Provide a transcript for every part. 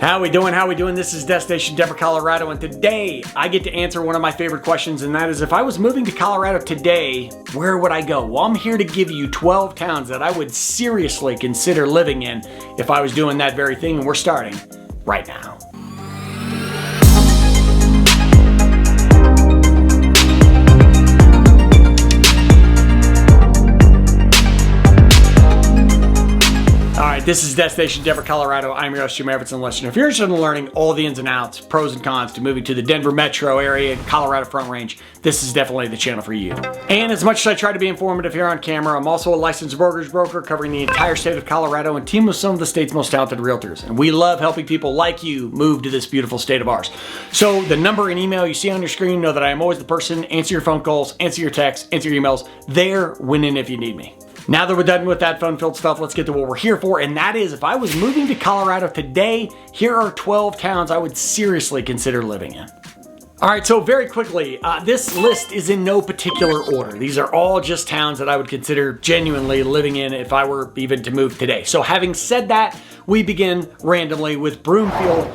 How we doing? How we doing? This is Destination Denver, Colorado, and today I get to answer one of my favorite questions, and that is, if I was moving to Colorado today, where would I go? Well, I'm here to give you 12 towns that I would seriously consider living in if I was doing that very thing, and we're starting right now. This is Destination Denver, Colorado. I'm your host, Jim Everett, and listener. If you're interested in learning all the ins and outs, pros and cons to moving to the Denver metro area and Colorado Front Range, this is definitely the channel for you. And as much as I try to be informative here on camera, I'm also a licensed mortgage broker covering the entire state of Colorado and team with some of the state's most talented realtors. And we love helping people like you move to this beautiful state of ours. So the number and email you see on your screen, know that I am always the person, answer your phone calls, answer your texts, answer your emails, there, winning if you need me. Now that we're done with that fun-filled stuff, let's get to what we're here for, and that is, if I was moving to Colorado today, here are 12 towns I would seriously consider living in. All right, so very quickly, this list is in no particular order. These are all just towns that I would consider genuinely living in if I were even to move today. So having said that, we begin randomly with Broomfield,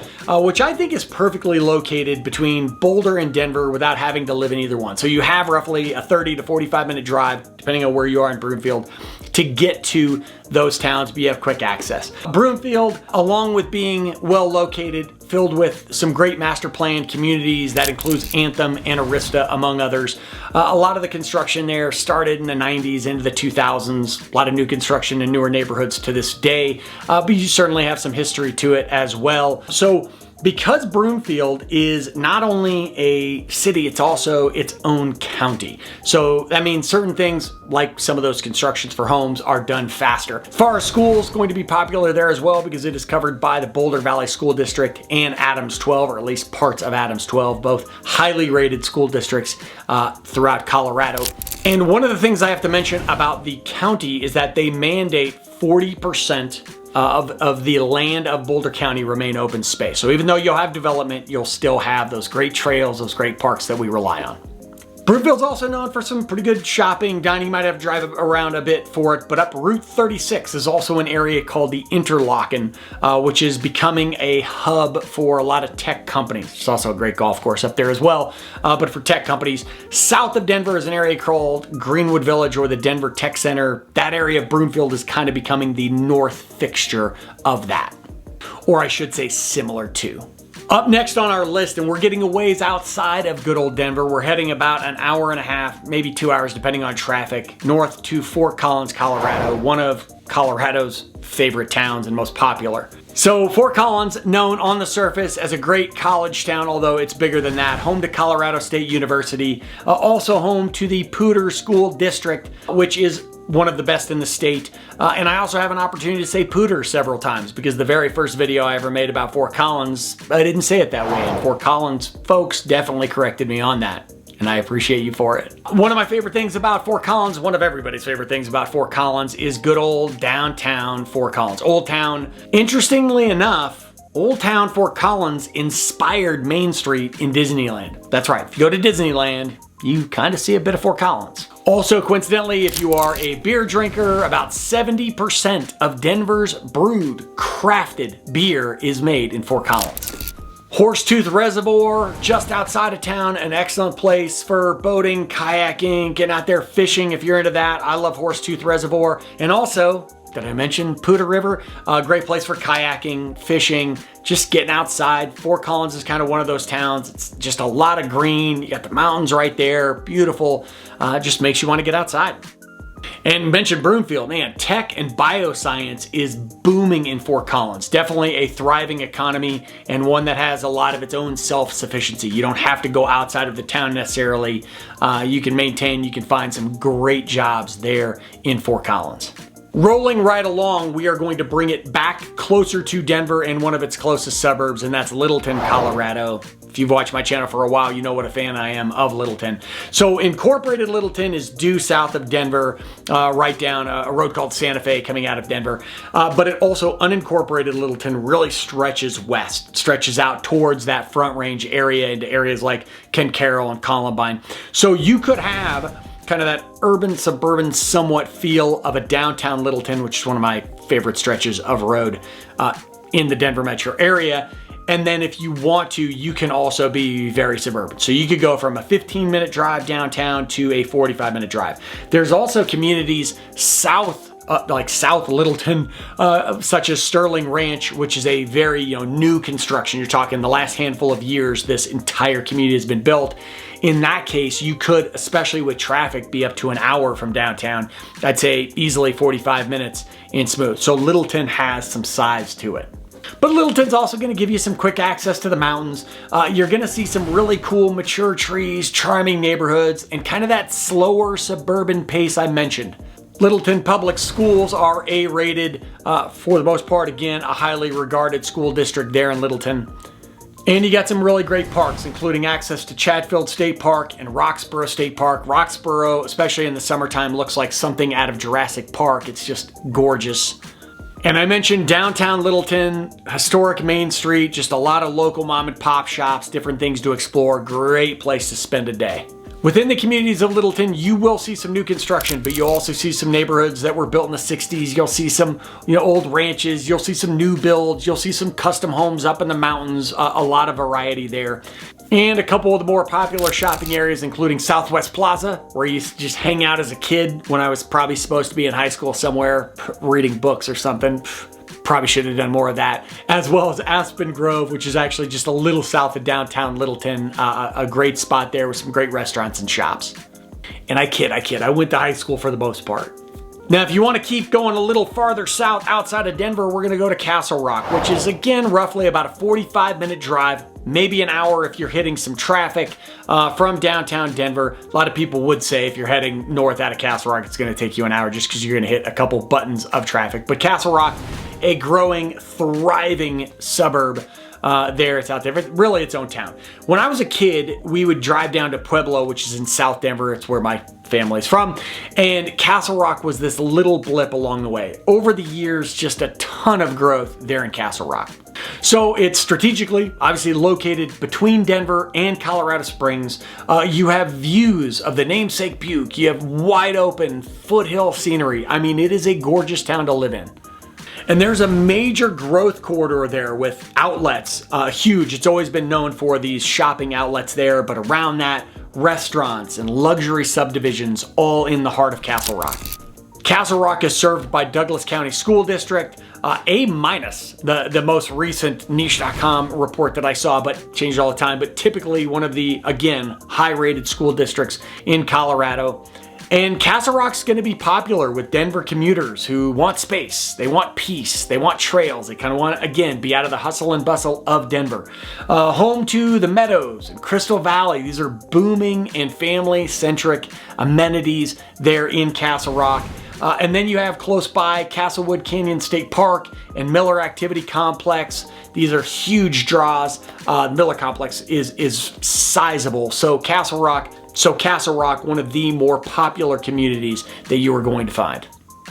which I think is perfectly located between Boulder and Denver without having to live in either one. So you have roughly a 30 to 45 minute drive, depending on where you are in Broomfield, to get to those towns, but you have quick access. Broomfield, along with being well located, filled with some great master plan communities that includes Anthem and Arista, among others. A lot of the construction there started in the 90s into the 2000s. A lot of new construction in newer neighborhoods to this day, but you certainly have some history to it as well. So because Broomfield is not only a city, it's also its own county. So that means certain things, like some of those constructions for homes, are done faster. As far as schools, going to be popular there as well because it is covered by the Boulder Valley School District and Adams 12, or at least parts of Adams 12, both highly rated school districts throughout Colorado. And one of the things I have to mention about the county is that they mandate 40% of the land of Boulder County remain open space. So even though you'll have development, you'll still have those great trails, those great parks that we rely on. Broomfield's also known for some pretty good shopping, dining. You might have to drive around a bit for it, but up Route 36 is also an area called the Interlochen, which is becoming a hub for a lot of tech companies. It's also a great golf course up there as well, but for tech companies. South of Denver is an area called Greenwood Village, or the Denver Tech Center. That area of Broomfield is kind of becoming the north fixture of that, or I should say similar to. Up next on our list, and we're getting a ways outside of good old Denver, we're heading about an hour and a half, maybe 2 hours depending on traffic, north to Fort Collins, Colorado, one of Colorado's favorite towns and most popular. So Fort Collins, known on the surface as a great college town, although it's bigger than that, home to Colorado State University, also home to the Poudre School District, which is one of the best in the state. And I also have an opportunity to say Poudre several times because the very first video I ever made about Fort Collins, I didn't say it that way. And Fort Collins folks definitely corrected me on that, and I appreciate you for it. One of my favorite things about Fort Collins, one of everybody's favorite things about Fort Collins, is good old downtown Fort Collins. Old Town. Interestingly enough, Old Town Fort Collins inspired Main Street in Disneyland. That's right, if you go to Disneyland, you kind of see a bit of Fort Collins. Also, coincidentally, if you are a beer drinker, about 70% of Denver's brewed, crafted beer is made in Fort Collins. Horsetooth Reservoir, just outside of town, an excellent place for boating, kayaking, getting out there fishing if you're into that. I love Horsetooth Reservoir. And also, did I mention Poudre River? A great place for kayaking, fishing, just getting outside. Fort Collins is kind of one of those towns. It's just a lot of green. You got the mountains right there, beautiful. Just makes you want to get outside. And mention Broomfield, man, tech and bioscience is booming in Fort Collins. Definitely a thriving economy and one that has a lot of its own self-sufficiency. You don't have to go outside of the town necessarily. You can find some great jobs there in Fort Collins. Rolling right along, we are going to bring it back closer to Denver and one of its closest suburbs, and that's Littleton, Colorado. If you've watched my channel for a while, you know what a fan I am of Littleton. So incorporated Littleton is due south of Denver, right down a road called Santa Fe coming out of Denver. But it also, unincorporated Littleton really stretches west, stretches out towards that Front Range area into areas like Ken Carroll and Columbine. So you could have kind of that urban, suburban, somewhat feel of a downtown Littleton, which is one of my favorite stretches of road. in the Denver metro area. And then if you want to, you can also be very suburban. So you could go from a 15-minute drive downtown to a 45-minute drive. There's also communities south, like South Littleton, such as Sterling Ranch, which is a very new construction. You're talking the last handful of years this entire community has been built. In that case, you could, especially with traffic, be up to an hour from downtown. I'd say easily 45 minutes in smooth. So Littleton has some size to it. But Littleton's also going to give you some quick access to the mountains. You're going to see some really cool mature trees, charming neighborhoods, and kind of that slower suburban pace I mentioned. Littleton Public Schools are A-rated, for the most part, again, a highly regarded school district there in Littleton. And you got some really great parks, including access to Chatfield State Park and Roxborough State Park. Roxborough, especially in the summertime, looks like something out of Jurassic Park. It's just gorgeous. And I mentioned downtown Littleton, historic Main Street, just a lot of local mom and pop shops, different things to explore. Great place to spend a day. Within the communities of Littleton, you will see some new construction, but you'll also see some neighborhoods that were built in the 60s. You'll see some old ranches. You'll see some new builds. You'll see some custom homes up in the mountains. A lot of variety there. And a couple of the more popular shopping areas, including Southwest Plaza, where you just hang out as a kid when I was probably supposed to be in high school somewhere reading books or something. Probably should have done more of that. As well as Aspen Grove, which is actually just a little south of downtown Littleton. A great spot there with some great restaurants and shops. And I kid. I went to high school for the most part. Now, if you want to keep going a little farther south outside of Denver, we're going to go to Castle Rock, which is, again, roughly about a 45-minute drive, maybe an hour if you're hitting some traffic from downtown Denver. A lot of people would say if you're heading north out of Castle Rock, it's going to take you an hour just because you're going to hit a couple buttons of traffic. But Castle Rock, a growing, thriving suburb. There, it's out there, but really its own town. When I was a kid, we would drive down to Pueblo, which is in South Denver. It's where my family's from. And Castle Rock was this little blip along the way. Over the years, just a ton of growth there in Castle Rock. So it's strategically, obviously located between Denver and Colorado Springs. You have views of the namesake Butte. You have wide open foothill scenery. I mean, it is a gorgeous town to live in. And there's a major growth corridor there with outlets, huge. It's always been known for these shopping outlets there, but around that, restaurants and luxury subdivisions all in the heart of Castle Rock. Castle Rock is served by Douglas County School District, A-, the most recent niche.com report that I saw, but changed all the time, but typically one of the, again, high-rated school districts in Colorado. And Castle Rock's going to be popular with Denver commuters who want space, they want peace, they want trails, they kind of want to, again, be out of the hustle and bustle of Denver. Home to the Meadows and Crystal Valley. These are booming and family-centric amenities there in Castle Rock. And then you have close by Castlewood Canyon State Park and Miller Activity Complex. These are huge draws. Miller Complex is sizable. So Castle Rock, one of the more popular communities that you are going to find.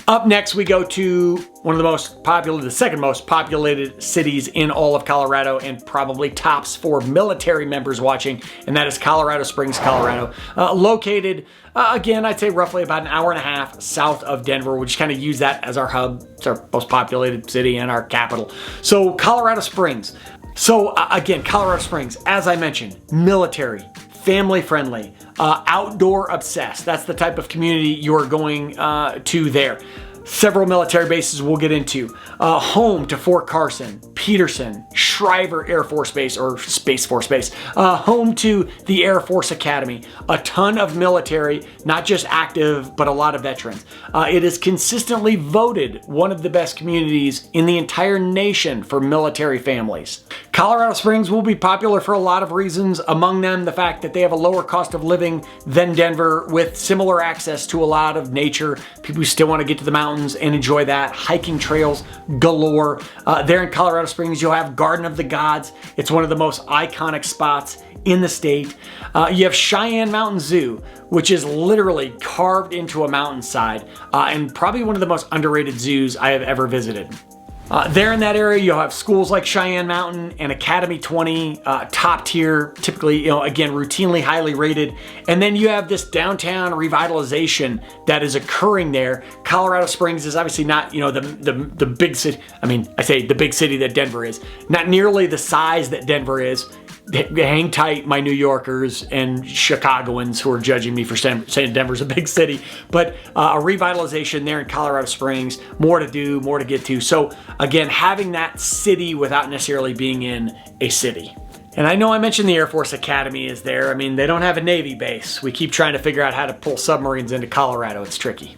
Up next, we go to one of the most popular, the second most populated cities in all of Colorado, and probably tops for military members watching, and that is Colorado Springs, Colorado. Located, again, I'd say roughly about an hour and a half south of Denver. We just kind of use that as our hub. It's our most populated city and our capital. So Colorado Springs. So again, Colorado Springs, as I mentioned, military, family friendly, outdoor obsessed. That's the type of community you're going to there. Several military bases we'll get into. Home to Fort Carson, Peterson, Shriver Air Force Base, or Space Force Base. Home to the Air Force Academy. A ton of military, not just active, but a lot of veterans. It is consistently voted one of the best communities in the entire nation for military families. Colorado Springs will be popular for a lot of reasons, among them the fact that they have a lower cost of living than Denver with similar access to a lot of nature. People who still want to get to the mountains and enjoy that. Hiking trails galore. There in Colorado Springs, you'll have Garden of the Gods. It's one of the most iconic spots in the state. You have Cheyenne Mountain Zoo, which is literally carved into a mountainside, and probably one of the most underrated zoos I have ever visited. There in that area, you'll have schools like Cheyenne Mountain and Academy 20, top tier, typically, again, routinely highly rated. And then you have this downtown revitalization that is occurring there. Colorado Springs is obviously not, the big city. I mean, I say the big city that Denver is. Not nearly the size that Denver is. Hang tight, my New Yorkers and Chicagoans who are judging me for saying Denver's a big city. But a revitalization there in Colorado Springs, more to do, more to get to. So again, having that city without necessarily being in a city. And I know I mentioned the Air Force Academy is there. I mean, they don't have a Navy base. We keep trying to figure out how to pull submarines into Colorado. It's tricky.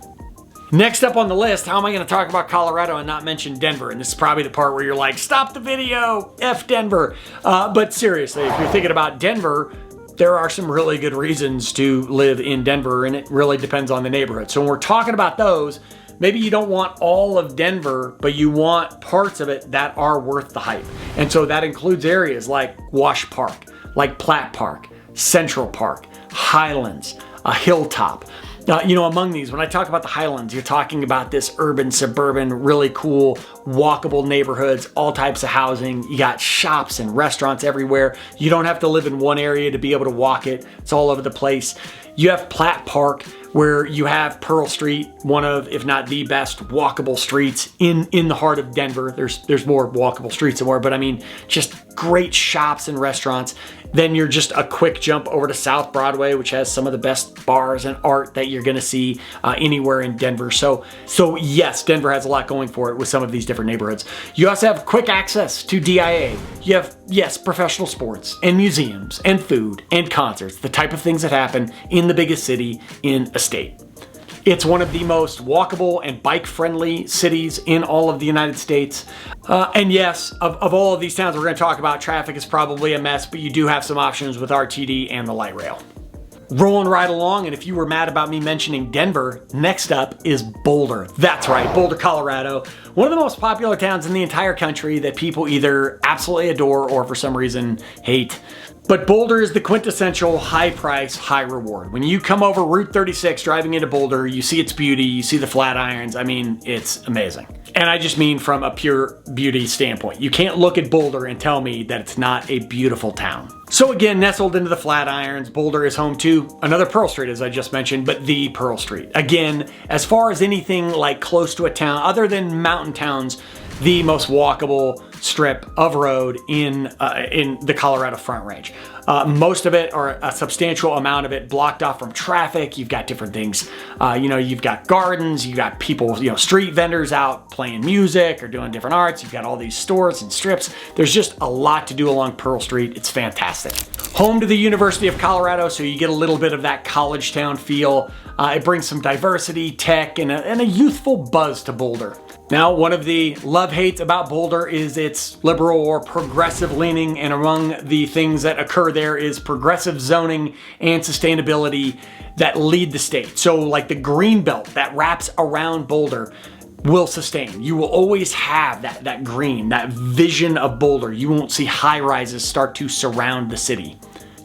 Next up on the list, how am I going to talk about Colorado and not mention Denver? And this is probably the part where you're like, stop the video, F Denver. But seriously, if you're thinking about Denver, there are some really good reasons to live in Denver, and it really depends on the neighborhood. So when we're talking about those, maybe you don't want all of Denver, but you want parts of it that are worth the hype. And so that includes areas like Wash Park, like Platt Park, Central Park, Highlands, Hilltop. Among these, when I talk about the Highlands, you're talking about this urban, suburban, really cool, walkable neighborhoods, all types of housing. You got shops and restaurants everywhere. You don't have to live in one area to be able to walk it. It's all over the place. You have Platt Park, where you have Pearl Street, one of, if not the best, walkable streets in the heart of Denver. There's more walkable streets somewhere, but I mean, just great shops and restaurants. Then you're just a quick jump over to South Broadway, which has some of the best bars and art that you're gonna see anywhere in Denver. So yes, Denver has a lot going for it with some of these different neighborhoods. You also have quick access to DIA. You have, yes, professional sports and museums and food and concerts, the type of things that happen in the biggest city in a state. It's one of the most walkable and bike-friendly cities in all of the United States. And yes, of all of these towns we're going to talk about, traffic is probably a mess, but you do have some options with RTD and the light rail. Rolling right along, and if you were mad about me mentioning Denver, next up is Boulder. That's right, Boulder, Colorado. One of the most popular towns in the entire country that people either absolutely adore or for some reason hate. But Boulder is the quintessential high price, high reward. When you come over Route 36 driving into Boulder, you see its beauty, you see the Flatirons. I mean, it's amazing. And I just mean from a pure beauty standpoint. You can't look at Boulder and tell me that it's not a beautiful town. So again, nestled into the Flatirons, Boulder is home to another Pearl Street, as I just mentioned, but the Pearl Street. Again, as far as anything like close to a town, other than mountain towns, the most walkable strip of road in the Colorado Front Range. Most of it, or a substantial amount of it, blocked off from traffic. You've got different things. You've got gardens, you've got people, street vendors out playing music or doing different arts. You've got all these stores and strips. There's just a lot to do along Pearl Street. It's fantastic. Home to the University of Colorado, so you get a little bit of that college town feel. It brings some diversity, tech, and a youthful buzz to Boulder. Now, one of the love-hates about Boulder is its liberal or progressive leaning, and among the things that occur there is progressive zoning and sustainability that lead the state. So like the green belt that wraps around Boulder will sustain. You will always have that green, that vision of Boulder. You won't see high-rises start to surround the city.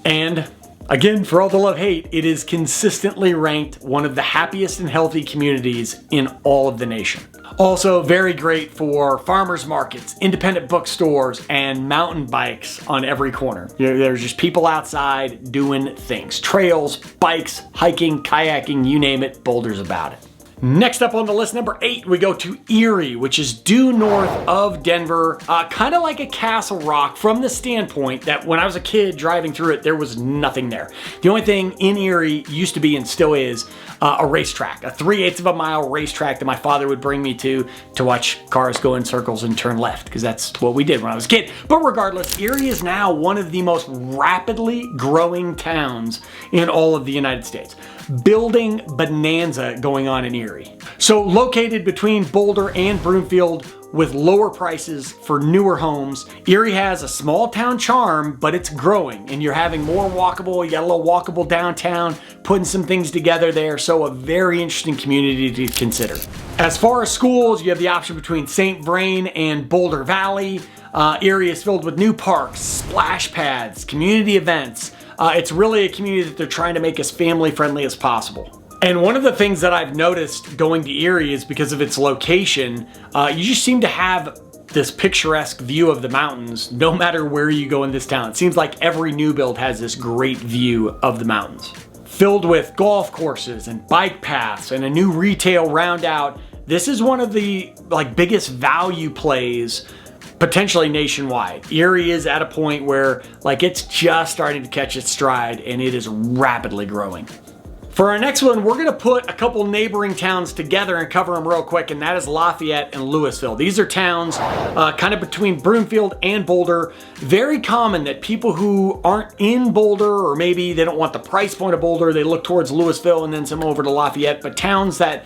And again, for all the love-hate, it is consistently ranked one of the happiest and healthy communities in all of the nation. Also very great for farmers markets, independent bookstores, and mountain bikes on every corner. There's just people outside doing things. Trails, bikes, hiking, kayaking, you name it, Boulder's about it. Next up on the list, number 8, we go to Erie, which is due north of Denver, kind of like a Castle Rock from the standpoint that when I was a kid driving through it, there was nothing there. The only thing in Erie used to be and still is a racetrack, a 3/8 of a mile racetrack that my father would bring me to watch cars go in circles and turn left, because that's what we did when I was a kid. But regardless, Erie is now one of the most rapidly growing towns in all of the United States. Building bonanza going on in Erie. So located between Boulder and Broomfield with lower prices for newer homes, Erie has a small town charm, but it's growing and you're having more walkable, you got a little walkable downtown, putting some things together there, so a very interesting community to consider. As far as schools, you have the option between St. Vrain and Boulder Valley. Erie is filled with new parks, splash pads, community events. It's really a community that they're trying to make as family friendly as possible. And one of the things that I've noticed going to Erie is because of its location, you just seem to have this picturesque view of the mountains no matter where you go in this town. It seems like every new build has this great view of the mountains. Filled with golf courses and bike paths and a new retail roundout, this is one of the biggest value plays potentially nationwide. Erie is at a point where it's just starting to catch its stride, and it is rapidly growing. For our next one, we're gonna put a couple neighboring towns together and cover them real quick, and that is Lafayette and Louisville. These are towns kind of between Broomfield and Boulder. Very common that people who aren't in Boulder, or maybe they don't want the price point of Boulder, they look towards Louisville and then some over to Lafayette, but towns that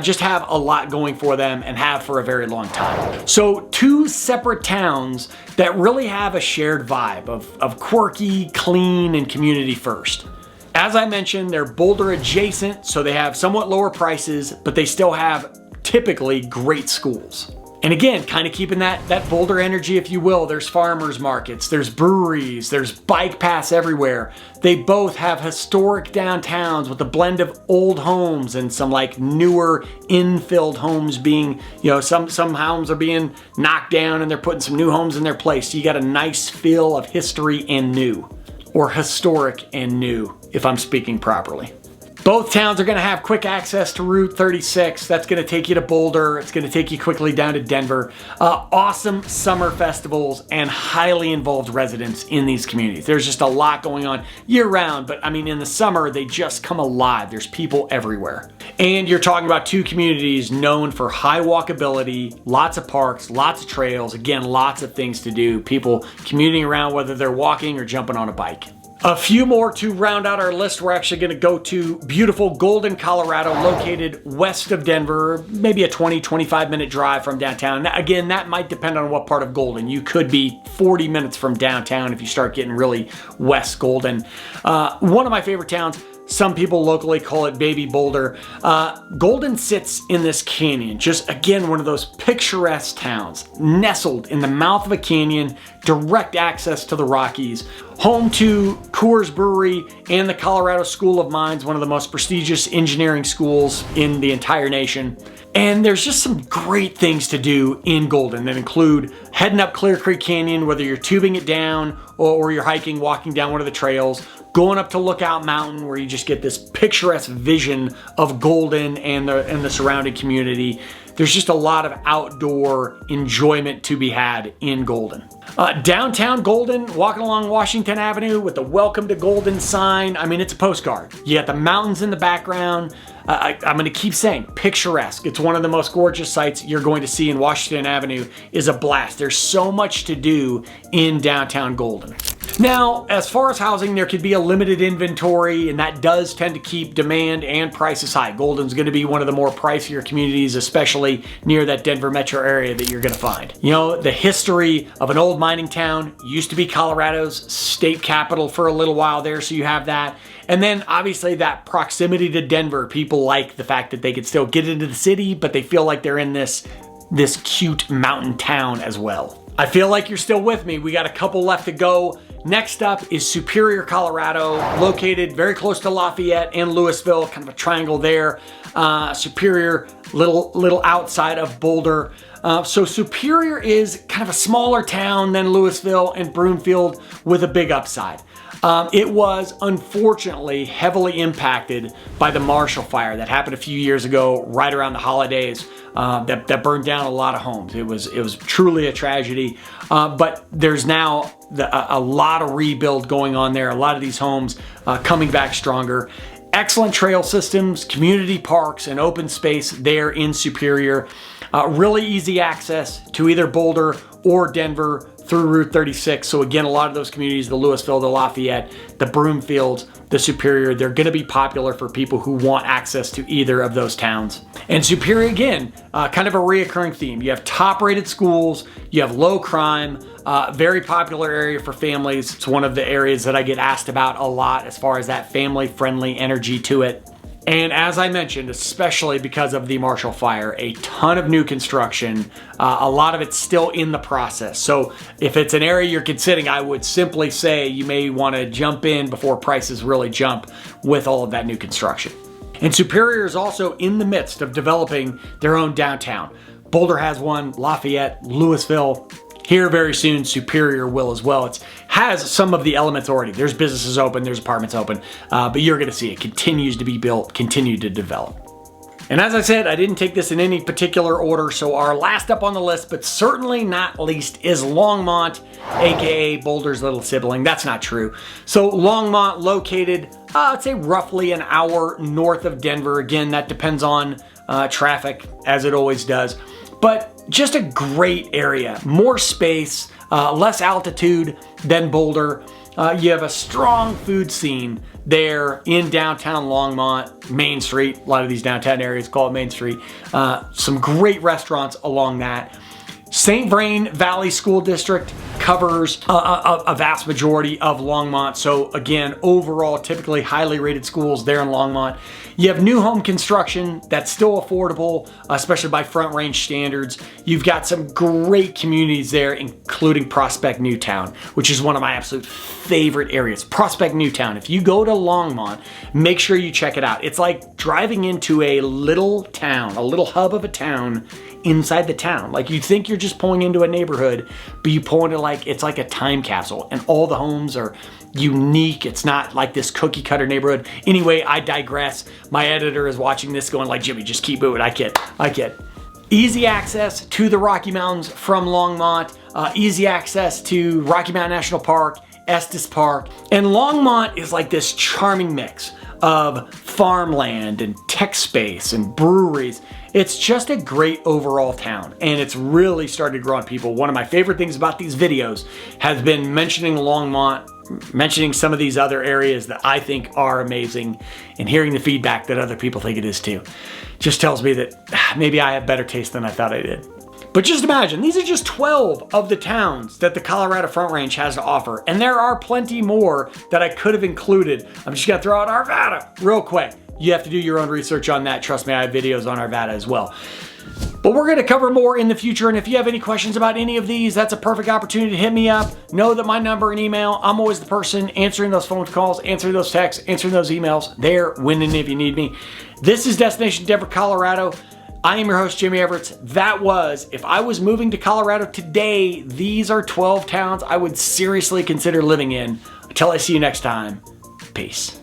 just have a lot going for them and have for a very long time. So two separate towns that really have a shared vibe of quirky, clean, and community first. As I mentioned, they're Boulder adjacent, so they have somewhat lower prices, but they still have typically great schools. And again, kind of keeping that Boulder energy, if you will. There's farmers markets, there's breweries, there's bike paths everywhere. They both have historic downtowns with a blend of old homes and some newer infilled homes being, some homes are being knocked down and they're putting some new homes in their place. So you got a nice feel of history and new, or historic and new, if I'm speaking properly. Both towns are gonna have quick access to Route 36. That's gonna take you to Boulder. It's gonna take you quickly down to Denver. Awesome summer festivals and highly involved residents in these communities. There's just a lot going on year round, but I mean, in the summer, they just come alive. There's people everywhere. And you're talking about two communities known for high walkability, lots of parks, lots of trails, again, lots of things to do. People commuting around, whether they're walking or jumping on a bike. A few more to round out our list. We're actually gonna go to beautiful Golden, Colorado, located west of Denver, maybe a 20-25 minute drive from downtown. Now, again, that might depend on what part of Golden. You could be 40 minutes from downtown if you start getting really west Golden. One of my favorite towns. Some people locally call it Baby Boulder. Golden sits in this canyon, just again, one of those picturesque towns, nestled in the mouth of a canyon, direct access to the Rockies, home to Coors Brewery and the Colorado School of Mines, one of the most prestigious engineering schools in the entire nation. And there's just some great things to do in Golden that include heading up Clear Creek Canyon, whether you're tubing it down or you're hiking, walking down one of the trails, going up to Lookout Mountain where you just get this picturesque vision of Golden and the surrounding community. There's just a lot of outdoor enjoyment to be had in Golden. Downtown Golden, walking along Washington Avenue with the Welcome to Golden sign. I mean, it's a postcard. You got the mountains in the background. I'm going to keep saying picturesque. It's one of the most gorgeous sights you're going to see in Washington Avenue. Is a blast. There's so much to do in downtown Golden. Now, as far as housing, there could be a limited inventory, and that does tend to keep demand and prices high. Golden's going to be one of the more pricier communities, especially near that Denver metro area that you're going to find. You know, the history of an old mining town used to be Colorado's state capital for a little while there, so you have that. And then obviously that proximity to Denver, people like the fact that they could still get into the city, but they feel like they're in this cute mountain town as well. I feel like you're still with me. We got a couple left to go. Next up is Superior, Colorado, located very close to Lafayette and Louisville, kind of a triangle there. Superior, little outside of Boulder. So Superior is kind of a smaller town than Louisville and Broomfield with a big upside. It was unfortunately heavily impacted by the Marshall Fire that happened a few years ago, right around the holidays, that burned down a lot of homes. It was truly a tragedy, but there's now a lot of rebuild going on there. A lot of these homes coming back stronger. Excellent trail systems, community parks, and open space there in Superior. Really easy access to either Boulder or Denver through Route 36. So again, a lot of those communities, the Louisville, the Lafayette, the Broomfield, the Superior, they're going to be popular for people who want access to either of those towns. And Superior, again, kind of a reoccurring theme. You have top-rated schools, you have low crime, very popular area for families. It's one of the areas that I get asked about a lot as far as that family-friendly energy to it. And as I mentioned, especially because of the Marshall Fire, a ton of new construction, a lot of it's still in the process. So if it's an area you're considering, I would simply say you may want to jump in before prices really jump with all of that new construction. And Superior is also in the midst of developing their own downtown. Boulder has one, Lafayette, Louisville. Here very soon, Superior will as well. It has some of the elements already. There's businesses open, there's apartments open, but you're gonna see it continues to be built, continue to develop. And as I said, I didn't take this in any particular order, so our last up on the list, but certainly not least, is Longmont, aka Boulder's little sibling. That's not true. So Longmont, located, I'd say roughly an hour north of Denver. Again, that depends on traffic, as it always does. But just a great area, more space, less altitude than Boulder. You have a strong food scene there in downtown Longmont, Main Street. A lot of these downtown areas call it Main Street. Some great restaurants along that. St. Vrain Valley School District covers a vast majority of Longmont. So again, overall, typically highly rated schools there in Longmont. You have new home construction that's still affordable, especially by Front Range standards. You've got some great communities there, including Prospect Newtown, which is one of my absolute favorite areas. Prospect Newtown. If you go to Longmont, make sure you check it out. It's like driving into a little town, a little hub of a town inside the town. Like you think you're just pulling into a neighborhood, but you pull into it's like a time capsule, and all the homes are unique. It's not like this cookie cutter neighborhood. Anyway, I digress. My editor is watching this going like, Jimmy, just keep moving. I kid. Easy access to the Rocky Mountains from Longmont, easy access to Rocky Mountain National Park, Estes Park, and Longmont is like this charming mix of farmland and tech space and breweries. It's just a great overall town, and it's really started to grow on people. One of my favorite things about these videos has been mentioning Longmont, mentioning some of these other areas that I think are amazing, and hearing the feedback that other people think it is too. Just tells me that maybe I have better taste than I thought I did. But just imagine, these are just 12 of the towns that the Colorado Front Range has to offer, and there are plenty more that I could have included. I'm just gonna throw out Arvada real quick. You have to do your own research on that. Trust me, I have videos on Arvada as well. But we're gonna cover more in the future, and if you have any questions about any of these, that's a perfect opportunity to hit me up. Know that my number and email, I'm always the person answering those phone calls, answering those texts, answering those emails, there, when and if you need me. This is Destination Denver, Colorado. I am your host, Jimmy Everett. That was, if I was moving to Colorado today, these are 12 towns I would seriously consider living in. Until I see you next time, peace.